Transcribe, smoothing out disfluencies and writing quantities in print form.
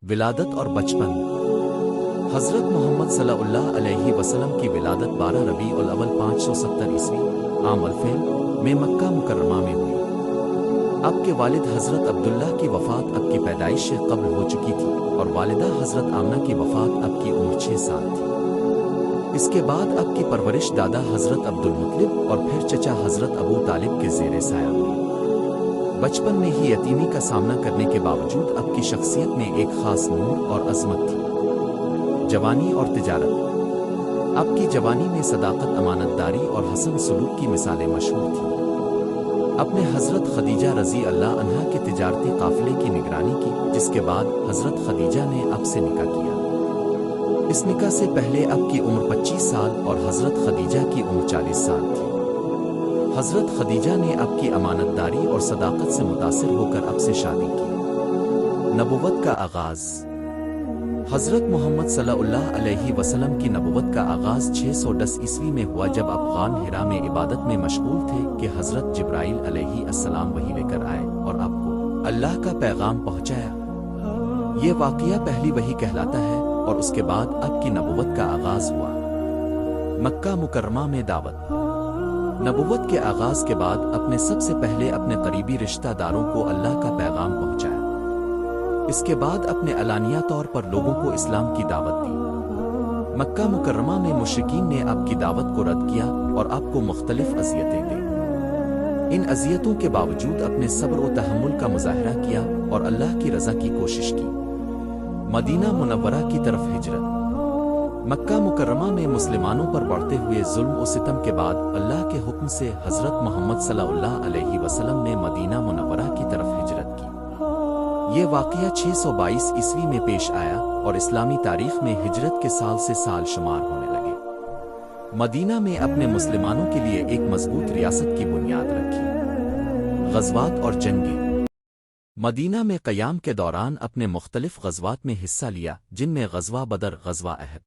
ولادت اور بچپن۔ حضرت محمد صلی اللہ علیہ وسلم کی ولادت 12 ربیع الاول 570 عیسوی عام الفیل میں مکہ مکرمہ میں ہوئی۔ اب کے والد حضرت عبداللہ کی وفات اب کی پیدائش سے قبل ہو چکی تھی اور والدہ حضرت آمنہ کی وفات اب کی عمر 6 سال تھی۔ اس کے بعد اب کی پرورش دادا حضرت عبدالمطلب اور پھر چچا حضرت ابو طالب کے زیر سایہ ہوئی۔ بچپن میں ہی یتیمی کا سامنا کرنے کے باوجود اب کی شخصیت میں ایک خاص نور اور عظمت تھی۔ جوانی اور تجارت۔ اب کی جوانی میں صداقت، امانت داری اور حسن سلوک کی مثالیں مشہور تھیں۔ اپنے حضرت خدیجہ رضی اللہ عنہا کے تجارتی قافلے کی نگرانی کی، جس کے بعد حضرت خدیجہ نے اب سے نکاح کیا۔ اس نکاح سے پہلے اب کی عمر 25 سال اور حضرت خدیجہ کی عمر 40 سال تھی۔ حضرت خدیجہ نے اب کی امانت داری اور صداقت سے متاثر ہو کر اب سے شادی کی۔ نبوت کا آغاز۔ حضرت محمد صلی اللہ علیہ وسلم کی نبوت کا آغاز 610 عیسوی میں ہوا، جب آپ غار حرا میں عبادت میں مشغول تھے کہ حضرت جبرائیل علیہ السلام وحی لے کر آئے اور آپ کو اللہ کا پیغام پہنچایا۔ یہ واقعہ پہلی وحی کہلاتا ہے اور اس کے بعد اب کی نبوت کا آغاز ہوا۔ مکہ مکرمہ میں دعوت۔ نبوت کے آغاز کے بعد اپنے سب سے پہلے اپنے قریبی رشتہ داروں کو اللہ کا پیغام پہنچایا۔ اس کے بعد اپنے علانیہ طور پر لوگوں کو اسلام کی دعوت دی۔ مکہ مکرمہ میں مشرکین نے آپ کی دعوت کو رد کیا اور آپ کو مختلف اذیتیں دیں۔ ان اذیتوں کے باوجود اپنے صبر و تحمل کا مظاہرہ کیا اور اللہ کی رضا کی کوشش کی۔ مدینہ منورہ کی طرف ہجرت۔ مکہ مکرمہ میں مسلمانوں پر بڑھتے ہوئے ظلم و ستم کے بعد اللہ کے حکم سے حضرت محمد صلی اللہ علیہ وسلم نے مدینہ منورہ کی طرف ہجرت کی۔ یہ واقعہ 622 عیسوی میں پیش آیا اور اسلامی تاریخ میں ہجرت کے سال سے سال شمار ہونے لگے۔ مدینہ میں اپنے مسلمانوں کے لیے ایک مضبوط ریاست کی بنیاد رکھی۔ غزوات اور جنگیں۔ مدینہ میں قیام کے دوران اپنے مختلف غزوات میں حصہ لیا، جن میں غزوہ بدر، غزوہ احد،